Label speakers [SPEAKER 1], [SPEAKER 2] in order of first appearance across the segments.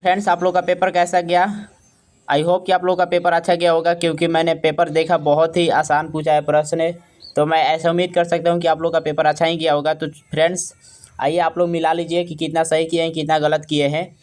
[SPEAKER 1] Friends, आप लोग का पेपर कैसा गया? आई होप कि आप लोग का पेपर अच्छा गया होगा, क्योंकि मैंने पेपर देखा, बहुत ही आसान पूछा है प्रश्न। तो मैं ऐसा उम्मीद कर सकता हूँ कि आप लोग का पेपर अच्छा ही गया होगा। तो फ्रेंड्स, आइए आप लोग मिला लीजिए कि कितना सही किए हैं, कितना गलत किए हैं।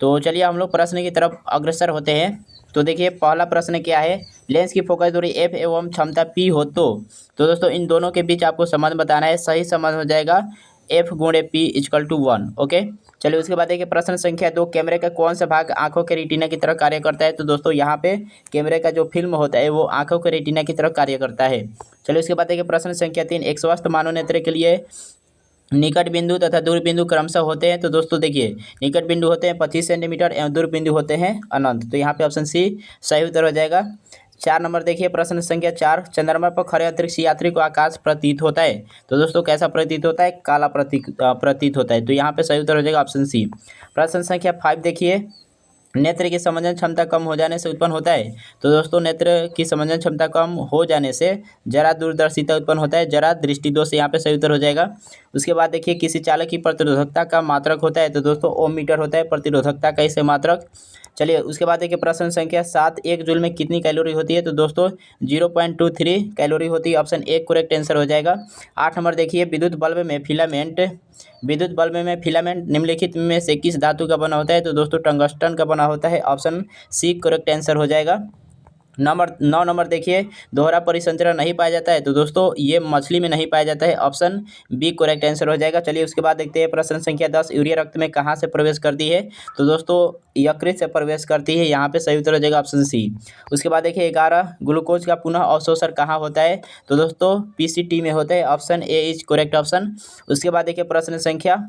[SPEAKER 1] तो चलिए हम लोग प्रश्न की तरफ अग्रसर होते हैं। तो देखिए पहला प्रश्न क्या है। लेंस की फोकस दूरी एफ एवं क्षमता पी हो तो दोस्तों इन दोनों के बीच आपको संबंध बताना है। सही संबंध हो जाएगा एफ गुणे पी इजकल टू 1। ओके, चलिए उसके बाद देखिए प्रश्न संख्या 2। कैमरे का कौन सा भाग आंखों के रेटिना की तरह कार्य करता है? तो दोस्तों यहाँ पे कैमरे का जो फिल्म होता है वो आंखों के रेटिना की तरह कार्य करता है। चलिए उसके बाद देखिए प्रश्न संख्या 3। एक स्वस्थ मानव नेत्र के लिए निकट बिंदु तथा दूर बिंदु क्रमशः होते हैं। तो दोस्तों देखिए निकट बिंदु होते हैं 25 सेंटीमीटर एवं दूर बिंदु होते हैं अनंत। तो यहाँ पे ऑप्शन सी सही उत्तर हो जाएगा। 4 नंबर देखिए प्रश्न संख्या 4। चंद्रमा पर खड़े अंतरिक्ष यात्री को आकाश प्रतीत होता है। तो दोस्तों कैसा प्रतीत होता है? काला प्रतीत होता है। तो यहाँ पे सही उत्तर हो जाएगा ऑप्शन सी। प्रश्न संख्या 5 देखिए। नेत्र की समंजन क्षमता कम हो जाने से उत्पन्न होता है। तो दोस्तों नेत्र की समंजन क्षमता कम हो जाने से जरा दूरदर्शिता उत्पन्न होता है, जरा दृष्टि दोष। यहाँ पे सही उत्तर हो जाएगा। उसके बाद देखिए किसी चालक की प्रतिरोधकता का मात्रक होता है। तो दोस्तों ओम मीटर होता है प्रतिरोधकता का इसे मात्रक। चलिए उसके बाद देखिए प्रश्न संख्या 7। एक जूल में कितनी कैलोरी होती है? तो दोस्तों 0.23 कैलोरी होती है। ऑप्शन ए करेक्ट आंसर हो जाएगा। 8 नंबर देखिए। विद्युत बल्ब में फिलामेंट निम्नलिखित में से किस धातु का बना होता है? तो दोस्तों टंगस्टन का बना होता है। ऑप्शन सी करेक्ट आंसर हो जाएगा। 9 नंबर देखिए। दोहरा परिसंचरण नहीं पाया जाता है। तो दोस्तों ये मछली में नहीं पाया जाता है। ऑप्शन बी करेक्ट आंसर हो जाएगा। चलिए उसके बाद देखते हैं प्रश्न संख्या 10। यूरिया रक्त में कहाँ से प्रवेश करती है? तो दोस्तों यकृत से प्रवेश करती है। यहाँ पे सही उत्तर हो जाएगा ऑप्शन सी। उसके बाद देखिए 11। ग्लूकोज का पुनः अवशोषण कहाँ होता है? तो दोस्तों पीसीटी में होता है। Option A is correct option. उसके बाद देखिए प्रश्न संख्या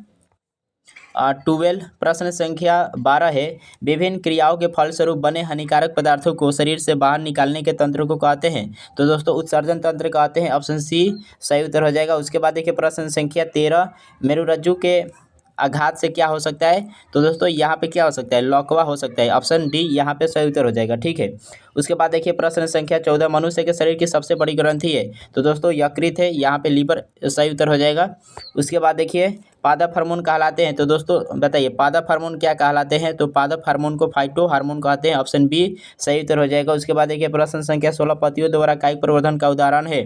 [SPEAKER 1] 12। प्रश्न संख्या 12 है। विभिन्न क्रियाओं के फलस्वरूप बने हानिकारक पदार्थों को शरीर से बाहर निकालने के तंत्र को कहते हैं। तो दोस्तों उत्सर्जन तंत्र कहते हैं। ऑप्शन सी सही उत्तर हो जाएगा। उसके बाद देखिए प्रश्न संख्या 13। मेरुरज्जु के आघात से क्या हो सकता है? तो दोस्तों यहाँ पे क्या हो सकता है? लकवा हो सकता है। ऑप्शन डी यहाँ पे सही उत्तर हो जाएगा। ठीक है। उसके बाद देखिए प्रश्न संख्या 14। मनुष्य के शरीर की सबसे बड़ी ग्रंथि है? तो दोस्तों यकृत है। यहाँ पे लीवर सही उत्तर हो जाएगा। उसके बाद देखिए पादप हार्मोन कहलाते हैं। तो दोस्तों बताइए पादप हार्मोन क्या कहलाते हैं? तो पादप हार्मोन को फाइटो हार्मोन कहते हैं। ऑप्शन बी सही उत्तर हो जाएगा। उसके बाद देखिए प्रश्न संख्या 16। पतियों द्वारा कायिक प्रवर्धन का उदाहरण है?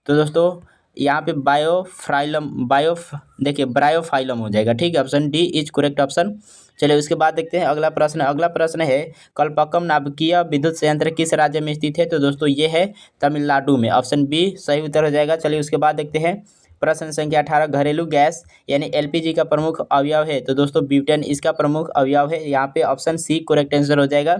[SPEAKER 1] तो दोस्तों यहाँ पे ब्रायोफाइलम हो जाएगा। ठीक है, option D is correct option. चलिए उसके बाद देखते हैं अगला प्रश्न। अगला प्रश्न है कल्पक्कम नाभिकीय विद्युत संयंत्र किस राज्य में स्थित है? तो दोस्तों ये है तमिलनाडु में। ऑप्शन बी सही उत्तर हो जाएगा। चलिए उसके बाद देखते हैं प्रश्न संख्या 18। घरेलू गैस यानी एलपीजी का प्रमुख अवयव है? तो दोस्तों ब्यूटेन इसका प्रमुख अवयव है। यहाँ पे ऑप्शन सी करेक्ट आंसर हो जाएगा।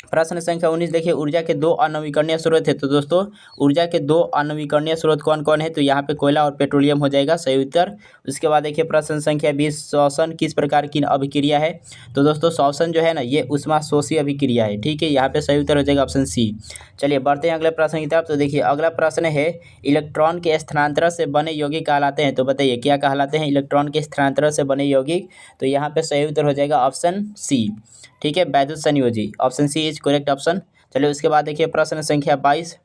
[SPEAKER 1] प्रश्न संख्या 19 देखिए। ऊर्जा के दो अनवीकरणीय स्रोत है। तो दोस्तों ऊर्जा के दो अनवीकरणीय स्रोत कौन कौन है? तो यहाँ पे कोयला और पेट्रोलियम हो जाएगा सही उत्तर। उसके बाद देखिए प्रश्न संख्या 20। श्वसन किस प्रकार की अभिक्रिया है? तो दोस्तों श्वसन जो है ना ये उष्माशोषी अभिक्रिया है। ठीक है, यहाँ पे सही उत्तर हो जाएगा ऑप्शन सी। चलिए बढ़ते हैं अगले प्रश्न की तरफ। तो देखिए अगला प्रश्न है इलेक्ट्रॉन के स्थानांतरण से बने यौगिक कहलाते हैं? तो बताइए क्या कहलाते हैं इलेक्ट्रॉन के स्थानांतरण से बने यौगिक? तो यहाँ पे सही उत्तर हो जाएगा ऑप्शन सी। ठीक है, वैद्युत संयोजी। Option C is correct option. चलिए उसके बाद देखिए प्रश्न संख्या 22।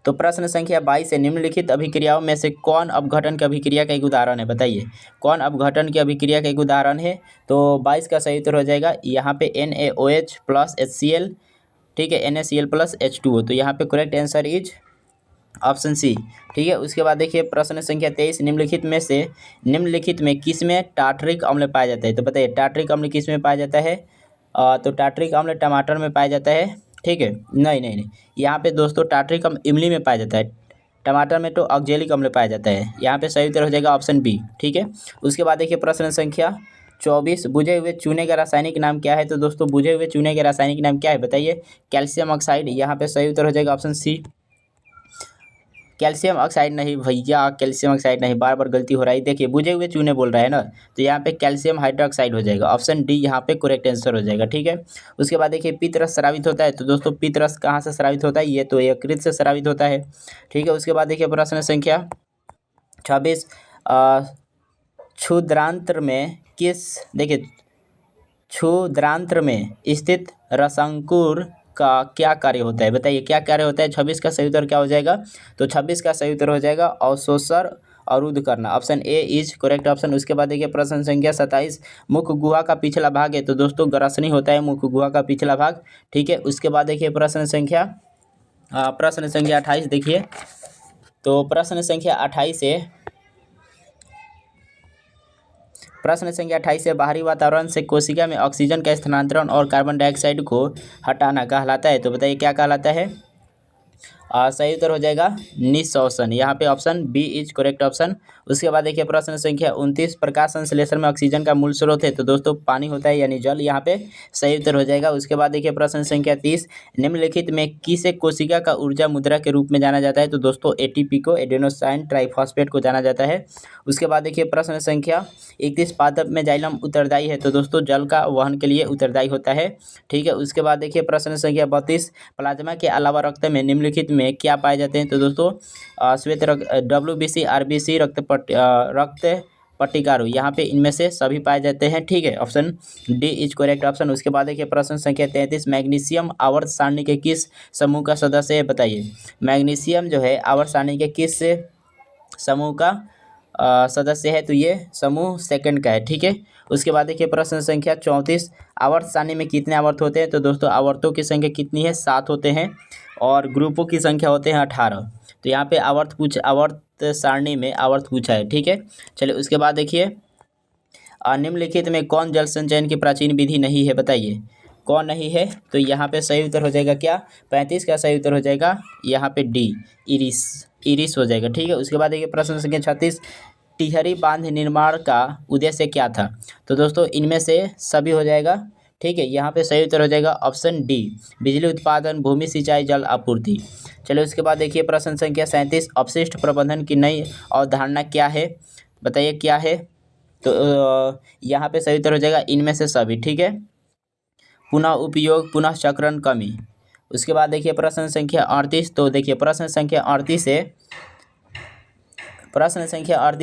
[SPEAKER 1] तो प्रश्न संख्या 22 है निम्नलिखित अभिक्रियाओं में से कौन अपघटन की अभिक्रिया का एक उदाहरण है? बताइए कौन अपघटन की अभिक्रिया का एक उदाहरण है? तो 22 का सही उत्तर हो जाएगा यहाँ पे NaOH प्लस HCl। ठीक है, NaCl प्लस H2O। तो यहाँ पे correct answer is option C. ठीक है, उसके बाद देखिए प्रश्न संख्या 23। निम्नलिखित में किस में टार्टरिक अम्ल पाया जाता है? तो बताइए टार्टरिक अम्ल किस में पाया जाता है? तो टार्टरिक अम्ल टमाटर में पाया जाता है। ठीक है, नहीं, यहाँ पे दोस्तों टार्टरिक अम्ल इमली में पाया जाता है। टमाटर में तो ऑक्जेलिक अम्ल पाया जाता है। यहाँ पे सही उत्तर हो जाएगा ऑप्शन बी। ठीक है, उसके बाद देखिए प्रश्न संख्या 24। बुझे हुए चूने का रासायनिक नाम क्या है? तो दोस्तों बुझे हुए चूने के रासायनिक नाम क्या है बताइए? Calcium oxide. यहाँ पे सही उत्तर हो जाएगा ऑप्शन सी। कैल्शियम ऑक्साइड नहीं भैया, कैल्शियम ऑक्साइड नहीं, बार बार गलती हो रहा है। देखिए बुझे हुए चूने बोल रहा है ना, तो यहाँ पे कैल्शियम हाइड्रोक्साइड हो जाएगा। ऑप्शन डी यहाँ पे करेक्ट आंसर हो जाएगा। ठीक है, उसके बाद देखिए पित्तरस स्रावित होता है। तो दोस्तों पित्तरस कहाँ से स्रावित होता है? ये तो यकृत से स्रावित होता है। ठीक है, उसके बाद देखिए प्रश्न संख्या 26। क्षुद्रांत्र में क्षुद्रांत्र में स्थित रसांकुर का क्या कार्य होता है? बताइए क्या कार्य होता है? 26 का सही उत्तर क्या हो जाएगा? तो 26 का सही उत्तर हो जाएगा अवरुद्ध करना, option A is correct option. उसके बाद देखिए प्रश्न संख्या 27, मुख गुहा का पिछला भाग है तो दोस्तों ग्रसनी होता है मुख गुहा का पिछला भाग, ठीक है। उसके बाद देखिए प्रश्न संख्या 28 देखिए, तो प्रश्न संख्या 28 से बाहरी वातावरण से कोशिका में ऑक्सीजन का स्थानांतरण और कार्बन डाइऑक्साइड को हटाना कहलाता है, तो बताइए क्या कहलाता है। सही उत्तर हो जाएगा निःशोषण, यहाँ पे option B is correct option. उसके बाद देखिए प्रश्न संख्या 29, प्रकाश संश्लेषण में ऑक्सीजन का मूल स्रोत है तो दोस्तों पानी होता है यानी जल, यहाँ पे सही उत्तर हो जाएगा। उसके बाद देखिए प्रश्न संख्या 30, निम्नलिखित में किसे कोशिका का ऊर्जा मुद्रा के रूप में जाना जाता है, तो दोस्तों एटीपी को, एडेनोसाइन ट्राइफॉस्फेट को जाना जाता है। उसके बाद देखिए प्रश्न संख्या 31, पादप में जाइलम उत्तरदायी है तो दोस्तों जल का वहन के लिए उत्तरदायी होता है, ठीक है। उसके बाद देखिए प्रश्न संख्या 32, प्लाज्मा के अलावा रक्त में निम्नलिखित में क्या पाए जाते हैं, तो दोस्तों श्वेत रक्त, WBC, RBC, रक्त पट्टिकारू, यहाँ पे इनमें से सभी पाए जाते हैं, ठीक है। Option D is correct option. उसके बाद देखिए प्रश्न संख्या 33, मैग्नीशियम आवर्त सारणी के किस समूह का सदस्य है, बताइए। मैग्नीशियम जो है आवर्त सारणी के किस समूह का सदस्य है, तो ये समूह सेकंड का है, ठीक है। उसके बाद देखिए प्रश्न संख्या 34, आवर्त सारणी में कितने आवर्त होते हैं, तो दोस्तों आवर्तों की संख्या कितनी है, 7 होते हैं और ग्रुपों की संख्या होते हैं 18। तो यहाँ पे आवर्त सारणी में आवर्त पूछा है, ठीक है। चलिए उसके बाद देखिए निम्नलिखित में कौन जल संचयन की प्राचीन विधि नहीं है, बताइए कौन नहीं है, तो यहाँ पे सही उत्तर हो जाएगा क्या, 35 का सही उत्तर हो जाएगा यहाँ पे डी, इरिस हो जाएगा, ठीक है। उसके बाद देखिए प्रश्न संख्या 36, टिहरी बांध निर्माण का उद्देश्य क्या था, तो दोस्तों इनमें से सभी हो जाएगा, ठीक है। यहाँ पे सही उत्तर हो जाएगा ऑप्शन डी, बिजली उत्पादन, भूमि सिंचाई, जल आपूर्ति। चलिए उसके बाद देखिए प्रश्न संख्या 37, अपशिष्ट प्रबंधन की नई अवधारणा क्या है, बताइए क्या है, तो यहाँ पे सही उत्तर हो जाएगा इनमें से सभी, ठीक है। पुनः उपयोग, पुनः चक्रण, कमी। उसके बाद देखिए प्रश्न संख्या 38, तो देखिए प्रश्न संख्या 38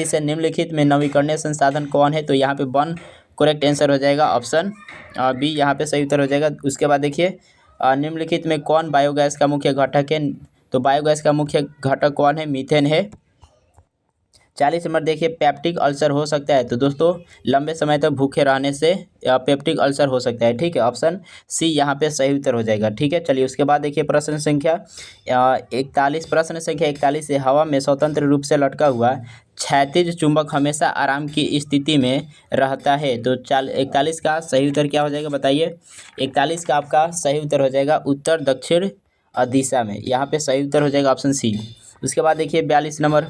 [SPEAKER 1] से निम्नलिखित में नवीकरणीय संसाधन कौन है, तो यहाँ पे वन करेक्ट आंसर हो जाएगा, ऑप्शन बी यहाँ पे सही उत्तर हो जाएगा। उसके बाद देखिए निम्नलिखित में कौन बायोगैस का मुख्य घटक है, तो बायोगैस का मुख्य घटक कौन है, मीथेन है। 40 नंबर देखिए, पेप्टिक अल्सर हो सकता है, तो दोस्तों लंबे समय तक भूखे रहने से पेप्टिक अल्सर हो सकता है, ठीक है। ऑप्शन सी यहाँ पे सही उत्तर हो जाएगा, ठीक है। चलिए उसके बाद देखिए प्रश्न संख्या 41 से हवा में स्वतंत्र रूप से लटका हुआ क्षैतिज चुंबक हमेशा आराम की स्थिति में रहता है, तो 41 का सही उत्तर क्या हो जाएगा, बताइए। 41 का आपका सही उत्तर हो जाएगा उत्तर दक्षिण दिशा में, यहाँ पे सही उत्तर हो जाएगा ऑप्शन सी। उसके बाद देखिए 42 नंबर,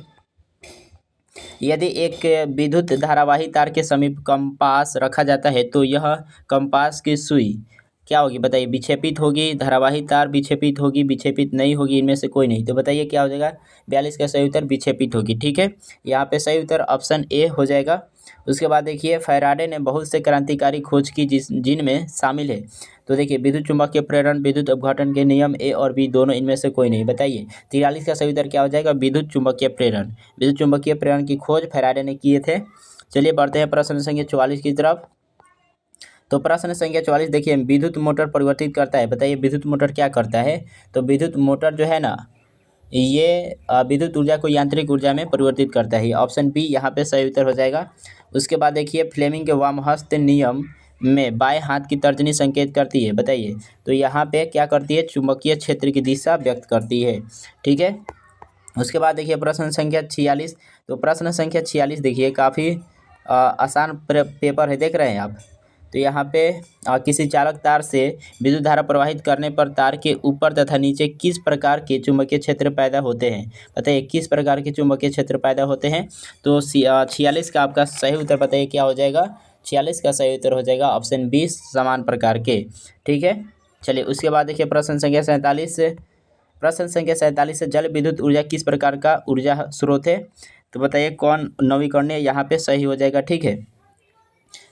[SPEAKER 1] यदि एक विद्युत धारावाही तार के समीप कंपास रखा जाता है तो यह कंपास की सुई क्या होगी, बताइए। विक्षेपित होगी, धारावाही तार विक्षेपित होगी, विक्षेपित नहीं होगी, इनमें से कोई नहीं, तो बताइए क्या हो जाएगा। 42 का सही उत्तर विक्षेपित होगी, ठीक है। यहाँ पे सही उत्तर ऑप्शन ए हो जाएगा। उसके बाद देखिए फैराडे ने बहुत से क्रांतिकारी खोज की जिनमें शामिल है, तो देखिए विद्युत चुम्बकीय प्रेरण, विद्युत अपघटन के नियम, ए और बी दोनों, इनमें से कोई नहीं, बताइए। 43 का सही उत्तर क्या हो जाएगा, विद्युत चुम्बकीय प्रेरण। विद्युत चुम्बकीय प्रेरण की खोज फैराडे ने किए थे। चलिए बढ़ते हैं प्रश्न संख्या 44 की तरफ। तो प्रश्न संख्या 44 देखिए, विद्युत मोटर परिवर्तित करता है, बताइए विद्युत मोटर क्या करता है, तो विद्युत मोटर जो है ना ये विद्युत ऊर्जा को यांत्रिक ऊर्जा में परिवर्तित करता है, ऑप्शन बी यहाँ पे सही उत्तर हो जाएगा। उसके बाद देखिए फ्लेमिंग के वामहस्त नियम में बाएं हाथ की तर्जनी संकेत करती है, बताइए। तो यहाँ पे क्या करती है, चुंबकीय क्षेत्र की दिशा व्यक्त करती है, ठीक है। उसके बाद देखिए प्रश्न संख्या 46, तो प्रश्न संख्या 46 देखिए काफ़ी आसान पेपर है, देख रहे हैं आप। तो यहाँ पे किसी चालक तार से विद्युत धारा प्रवाहित करने पर तार के ऊपर तथा नीचे किस प्रकार के चुंबकीय क्षेत्र पैदा होते हैं, बताइए किस प्रकार के चुंबकीय क्षेत्र पैदा होते हैं, तो 46 का आपका सही उत्तर बताइए क्या हो जाएगा। 46 का सही उत्तर हो जाएगा ऑप्शन 20 समान प्रकार के, ठीक है। चलिए उसके बाद देखिए प्रश्न संख्या 47 से जल विद्युत ऊर्जा किस प्रकार का ऊर्जा स्रोत है, तो बताइए कौन नवीकरणीय, यहाँ पे सही हो जाएगा, ठीक है।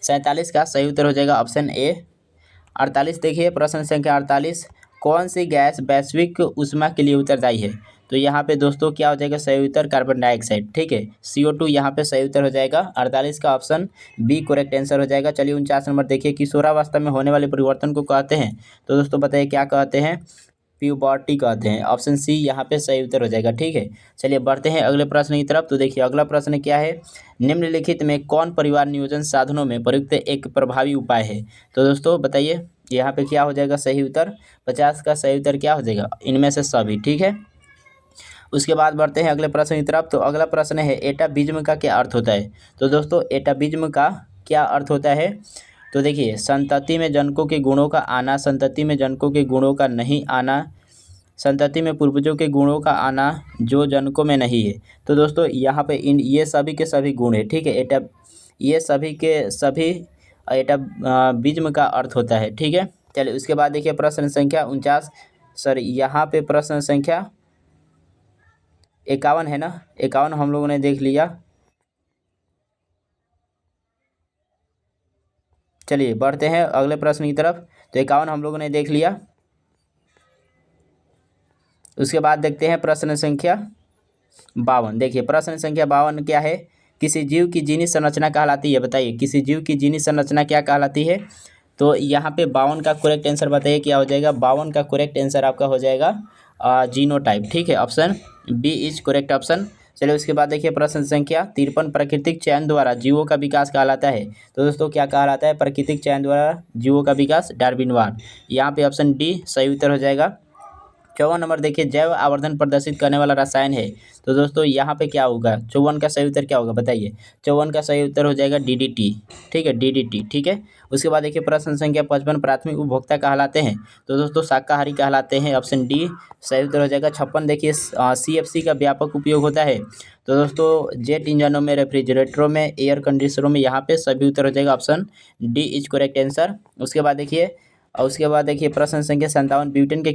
[SPEAKER 1] 47 का सही उत्तर हो जाएगा ऑप्शन ए। 48 देखिए प्रश्न संख्या 48, कौन सी गैस वैश्विक ऊष्मा के लिए उत्तरदायी है, तो यहाँ पे दोस्तों क्या हो जाएगा सही उत्तर, कार्बन डाइऑक्साइड, ठीक है। CO2 यहाँ पे सही उत्तर हो जाएगा, 48 का ऑप्शन बी करेक्ट आंसर हो जाएगा। चलिए 49 नंबर देखिए, किशोरावस्था में होने वाले परिवर्तन को कहते हैं, तो दोस्तों बताइए क्या कहते हैं, प्यूबर्टी कहते हैं। ऑप्शन सी यहाँ पे सही उत्तर हो जाएगा। ठीक है, चलिए बढ़ते हैं अगले प्रश्न की तरफ। तो देखिए अगला प्रश्न क्या है, निम्नलिखित में कौन परिवार नियोजन साधनों में प्रयुक्त एक प्रभावी उपाय है। तो दोस्तों बताइए यहाँ पे क्या हो जाएगा सही उत्तर, 50 का सही उत्तर क्या हो जाएगा, इनमें से सभी। ठीक है, उसके बाद बढ़ते हैं अगले प्रश्न की तरफ। तो अगला प्रश्न है एटाबिज्म का क्या अर्थ होता है। तो दोस्तों एटाबिज्म का क्या अर्थ होता है, तो देखिए संतति में जनकों के गुणों का आना, संतति में जनकों के गुणों का नहीं आना, संतति में पूर्वजों के गुणों का आना जो जनकों में नहीं है। तो दोस्तों यहाँ पे इन ये सभी के सभी गुण है। ठीक है, एटा ये सभी के सभी एटाबिज्म का अर्थ होता है। ठीक है, चलिए उसके बाद देखिए प्रश्न संख्या 49, सॉरी यहाँ पे प्रश्न संख्या 51 है ना, 51 हम लोगों ने देख लिया। चलिए बढ़ते हैं अगले प्रश्न की तरफ। तो 51 हम लोगों ने देख लिया। उसके बाद देखते हैं प्रश्न संख्या 52। देखिए प्रश्न संख्या 52 क्या है, किसी जीव की जीनी संरचना कहलाती है। बताइए किसी जीव की जीनी संरचना क्या कहलाती है। तो यहाँ पे 52 का करेक्ट आंसर बताइए क्या हो जाएगा। 52 का करेक्ट आंसर आपका हो जाएगा जीनोटाइप। ठीक है, option B is correct option. चलिए उसके बाद देखिए प्रश्न संख्या 53, प्राकृतिक चयन द्वारा जीवों का विकास कहलाता है। तो दोस्तों क्या कहलाता है, प्राकृतिक चयन द्वारा जीवों का विकास, डार्विनवाद। यहाँ पे ऑप्शन डी सही उत्तर हो जाएगा। 54 नंबर देखिए जैव आवर्धन प्रदर्शित करने वाला रसायन है। तो दोस्तों यहाँ पे क्या होगा, 54 का सही उत्तर क्या होगा बताइए। 54 का सही उत्तर हो जाएगा डीडीटी। ठीक है, डीडीटी। ठीक है, उसके बाद देखिए प्रश्न संख्या 55, प्राथमिक उपभोक्ता कहलाते हैं। तो दोस्तों शाकाहारी कहलाते हैं, ऑप्शन डी सही उत्तर हो जाएगा। 56 देखिए CFC का व्यापक उपयोग होता है। तो दोस्तों जेट इंजनों में, रेफ्रिजरेटरों में, एयर कंडीशनरों में, यहाँ पे सभी उत्तर हो जाएगा, option D is correct answer. उसके बाद देखिए प्रश्न संख्या 57, ब्यूटेन के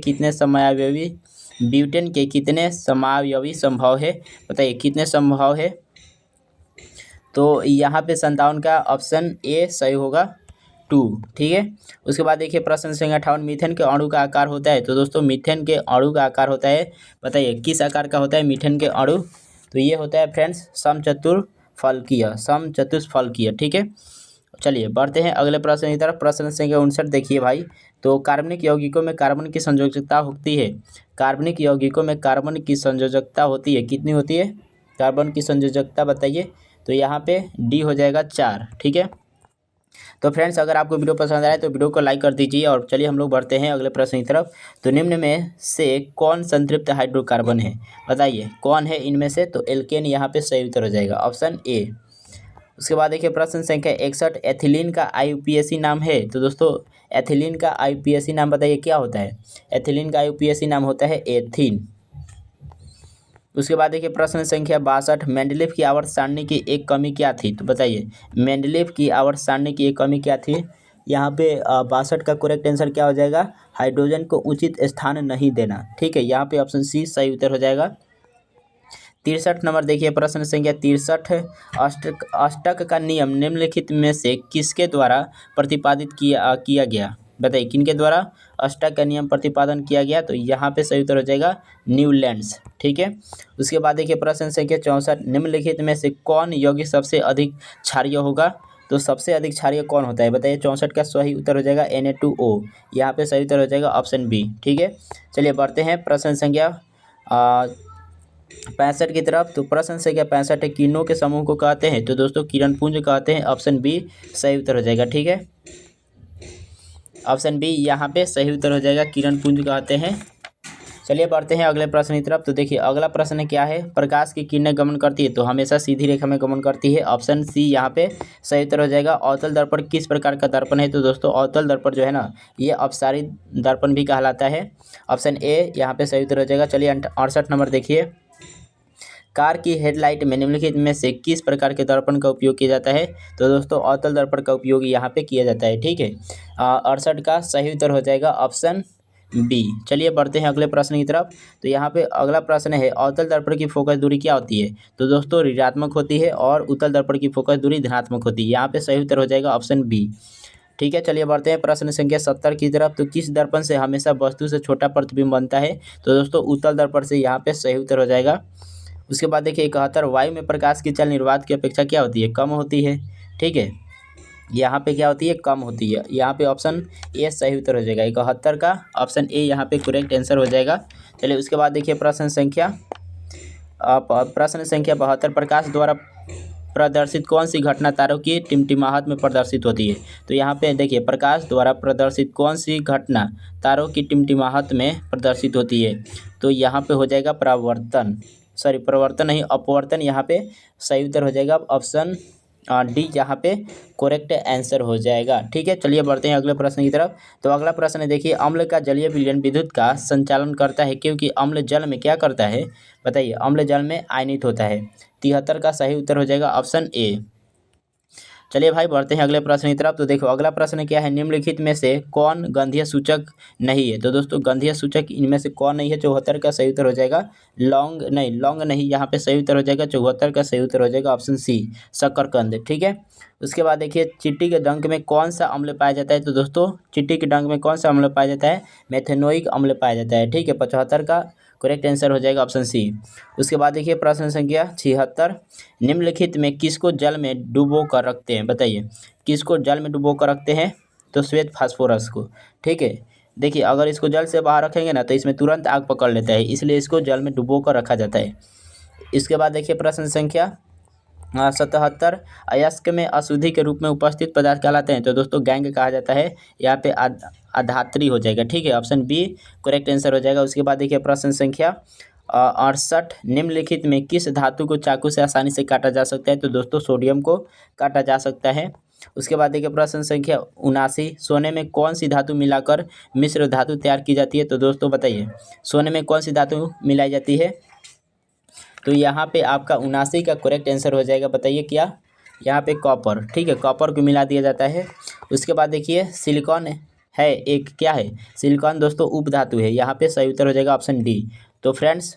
[SPEAKER 1] कितने समावयवी संभव है। बताइए कितने संभव है। तो यहाँ पे 57 का ऑप्शन ए सही होगा, 2। ठीक है, उसके बाद देखिए प्रश्न संख्या 58, मीथेन के अणु का आकार होता है। तो दोस्तों मीथेन के अणु का आकार होता है, बताइए किस आकार का होता है मीथेन के अणु। तो ये होता है फ्रेंड्स समचतुष्फलकीय। ठीक है, चलिए बढ़ते हैं अगले प्रश्न की तरफ। प्रश्न संख्या 59 देखिए भाई, तो कार्बनिक यौगिकों में कार्बन की संयोजकता होती है। कार्बनिक यौगिकों में कार्बन की संयोजकता होती है, कितनी होती है कार्बन की संयोजकता बताइए। तो यहाँ पे डी हो जाएगा 4। ठीक है, तो फ्रेंड्स अगर आपको वीडियो पसंद आए तो वीडियो को लाइक कर दीजिए। और चलिए हम लोग बढ़ते हैं अगले प्रश्न की तरफ। तो निम्न में से कौन संतृप्त हाइड्रोकार्बन है, बताइए कौन है इनमें से। तो एल्केन यहाँ पे सही उत्तर हो जाएगा, ऑप्शन ए। उसके बाद देखिए प्रश्न संख्या 61, एथिलीन का IUPAC नाम है। तो दोस्तों एथिलीन का IUPAC नाम बताइए क्या होता है। एथिलीन का IUPAC नाम होता है एथीन। उसके बाद देखिए प्रश्न संख्या 62, मेंडलीफ की आवर्त सारणी की एक कमी क्या थी। तो बताइए मेंडलीफ की आवर्त सारणी की एक कमी क्या थी। यहाँ पे 62 का करेक्ट आंसर क्या हो जाएगा, हाइड्रोजन को उचित स्थान नहीं देना। ठीक है, यहाँ पे ऑप्शन सी सही उत्तर हो जाएगा। 63 नंबर देखिए प्रश्न संख्या 63, अष्टक का नियम निम्नलिखित में से किसके द्वारा प्रतिपादित किया गया। बताइए किनके द्वारा अष्टक का नियम प्रतिपादन किया गया। तो यहाँ पे सही उत्तर हो जाएगा न्यूलैंड्स। ठीक है, उसके बाद देखिए प्रश्न संख्या 64, निम्नलिखित में से कौन यौगिक सबसे अधिक क्षारीय होगा। तो सबसे अधिक क्षारीय कौन होता है बताइए। 64 का सही उत्तर हो जाएगा Na2O। यहाँ पे सही उत्तर हो जाएगा ऑप्शन बी। ठीक है, चलिए बढ़ते हैं प्रश्न संख्या 65 की तरफ। तो प्रश्न संख्या 65 है, किरणों के समूह को कहते हैं। तो दोस्तों किरण पुंज कहते हैं, ऑप्शन बी सही उत्तर हो जाएगा। ठीक है, ऑप्शन बी यहाँ पे सही उत्तर हो जाएगा, किरण पुंज कहते हैं। चलिए बढ़ते हैं अगले प्रश्न की तरफ। तो देखिए अगला प्रश्न क्या है, प्रकाश की किरणें गमन करती है तो हमेशा सीधी रेखा में गमन करती है, ऑप्शन सी यहाँ पे सही उत्तर हो जाएगा। अवतल दर्पण किस प्रकार का दर्पण है। तो दोस्तों अवतल दर्पण जो है ना ये अपसारित दर्पण भी कहलाता है, ऑप्शन ए यहाँ पे सही उत्तर हो जाएगा। चलिए 68 नंबर देखिए, कार की हेडलाइट में निम्नलिखित में से किस प्रकार के दर्पण का उपयोग किया जाता है। तो दोस्तों अवतल दर्पण का उपयोग यहाँ पे किया जाता है। ठीक है, 68 का सही उत्तर हो जाएगा ऑप्शन बी। चलिए बढ़ते हैं अगले प्रश्न की तरफ। तो यहाँ पे अगला प्रश्न है, अवतल दर्पण की फोकस दूरी क्या होती है। तो दोस्तों ऋणात्मक होती है और उत्तल दर्पण की फोकस दूरी धनात्मक होती है। यहाँ पे सही उत्तर हो जाएगा ऑप्शन बी। ठीक है, चलिए बढ़ते हैं प्रश्न संख्या 70 की तरफ। तो किस दर्पण से हमेशा वस्तु से छोटा प्रतिबिंब बनता है। तो दोस्तों उत्तल दर्पण से, यहाँ पे सही उत्तर हो जाएगा। उसके बाद देखिए 71, वायु में प्रकाश की चाल निर्वात की अपेक्षा क्या होती है, कम होती है। ठीक है, यहाँ पे क्या होती है, कम होती है। यहाँ पे ऑप्शन ए सही उत्तर हो जाएगा, 71 का ऑप्शन ए यहाँ पे करेक्ट आंसर हो जाएगा। चलिए उसके बाद देखिए प्रश्न संख्या 72, प्रकाश द्वारा प्रदर्शित कौन सी घटना तारों की टिमटिमाहट में प्रदर्शित होती है। तो यहाँ पे देखिए प्रकाश द्वारा प्रदर्शित कौन सी घटना तारों की टिमटिमाहट में प्रदर्शित होती है। तो यहाँ पे हो जाएगा प्रवर्तन नहीं, अपवर्तन यहाँ पे सही उत्तर हो जाएगा। ऑप्शन डी यहाँ पे करेक्ट आंसर हो जाएगा। ठीक है, चलिए बढ़ते हैं अगले प्रश्न की तरफ। तो अगला प्रश्न है देखिए, अम्ल का जलीय विलयन विद्युत का संचालन करता है क्योंकि अम्ल जल में क्या करता है, बताइए। अम्ल जल में आयनित होता है। 73 का सही उत्तर हो जाएगा ऑप्शन ए। चलिए भाई बढ़ते हैं अगले प्रश्न की तरफ। तो देखो अगला प्रश्न क्या है, निम्नलिखित में से कौन गंधीय सूचक नहीं है। तो दोस्तों गंधीय सूचक इनमें से कौन नहीं है। 74 का सही उत्तर हो जाएगा लौंग नहीं, यहाँ पे सही उत्तर हो जाएगा 74 का सही उत्तर हो जाएगा ऑप्शन सी, शकरकंद। ठीक है, उसके बाद देखिए चींटी के डंक में कौन सा अम्ल पाया जाता है। तो दोस्तों चींटी के डंक में कौन सा अम्ल पाया जाता है, मेथेनोइक अम्ल पाया जाता है। ठीक है, 75 का करेक्ट आंसर हो जाएगा ऑप्शन सी। उसके बाद देखिए प्रश्न संख्या 76, निम्नलिखित में किसको जल में डुबो कर रखते हैं, बताइए। किसको जल में डुबो कर रखते हैं, तो श्वेत फास्फोरस को। ठीक है, देखिए अगर इसको जल से बाहर रखेंगे ना तो इसमें तुरंत आग पकड़ लेता है, इसलिए इसको जल में डुबो कर रखा जाता है। इसके बाद देखिए प्रश्न संख्या 77, अयस्क में अशुद्धि के रूप में उपस्थित पदार्थ कहलाते हैं। तो दोस्तों गैंग कहा जाता है, यहाँ पे अधात्री हो जाएगा। ठीक है, ऑप्शन बी करेक्ट आंसर हो जाएगा। उसके बाद देखिए प्रश्न संख्या 68, निम्नलिखित में किस धातु को चाकू से आसानी से काटा जा सकता है। तो दोस्तों सोडियम को काटा जा सकता है। उसके बाद देखिए प्रश्न संख्या 79, सोने में कौन सी धातु मिलाकर मिश्र धातु तैयार की जाती है। तो दोस्तों बताइए सोने में कौन सी धातु मिलाई जाती है। तो यहाँ पे आपका 79 का करेक्ट आंसर हो जाएगा, बताइए क्या, यहाँ पे कॉपर। ठीक है, कॉपर को मिला दिया जाता है। उसके बाद देखिए सिलिकॉन है एक, क्या है, सिलिकॉन दोस्तों उप धातु है, यहाँ पे सही उत्तर हो जाएगा ऑप्शन डी। तो फ्रेंड्स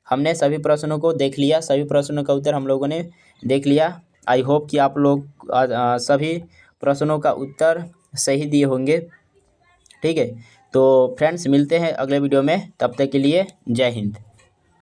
[SPEAKER 1] हमने सभी प्रश्नों को देख लिया, सभी प्रश्नों का उत्तर हम लोगों ने देख लिया। आई होप कि आप लोग सभी प्रश्नों का उत्तर सही दिए होंगे। ठीक है, तो फ्रेंड्स मिलते हैं अगले वीडियो में, तब तक के लिए जय हिंद।